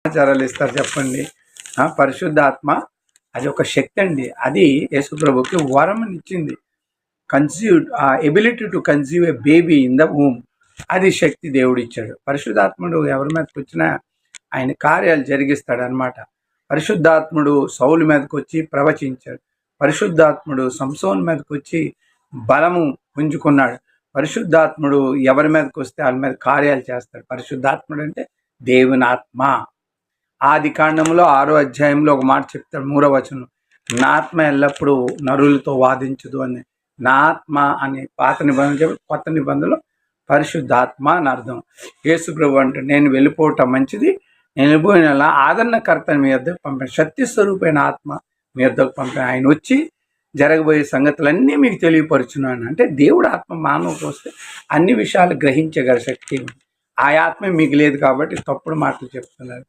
సమాచారాలు ఇస్తారు చెప్పండి. పరిశుద్ధాత్మ అది ఒక శక్తి అండి. అది యేసుప్రభుకి వరమునిచ్చింది. Ability to conceive a baby in the womb. అది శక్తి దేవుడిచ్చాడు. పరిశుద్ధాత్ముడు ఎవరి మీదకి వచ్చినా ఆయన కార్యాలు జరిగిస్తాడు అనమాట. పరిశుద్ధాత్ముడు సౌలు మీదకి వచ్చి ప్రవచించాడు. పరిశుద్ధాత్ముడు సంసోన్ మీదకి వచ్చి బలము పుంజుకున్నాడు. పరిశుద్ధాత్ముడు ఎవరి మీదకి వస్తే వాళ్ళ మీద కార్యాలు చేస్తాడు. పరిశుద్ధాత్ముడు అంటే దేవుని ఆత్మ. ఆది కాండంలో 6వ అధ్యాయంలో ఒక మాట చెప్తాడు, 3వ వచనం, నా ఆత్మ ఎల్లప్పుడూ నరులతో వాదించదు అని. నా ఆత్మ అనే పాత నిబంధన చెప్పి కొత్త నిబంధనలో పరిశుద్ధాత్మ అని అర్థం. యేసు ప్రభు అంటే నేను వెళ్ళిపోవటం మంచిది, నేను వెళ్ళిపోయిన ఆదరణకర్తని మీ వద్దకు పంపాను, సత్యస్వరూపైన ఆత్మ మీ వద్దకు పంపాను. ఆయన వచ్చి జరగబోయే సంగతులన్నీ మీకు తెలియపరుచున్నాను. అంటే దేవుడు ఆత్మ మానవుకు వస్తే అన్ని విషయాలు గ్రహించగల శక్తి ఉంది. ఆ ఆత్మ మీకు లేదు కాబట్టి తప్పుడు మాటలు చెప్తున్నారు.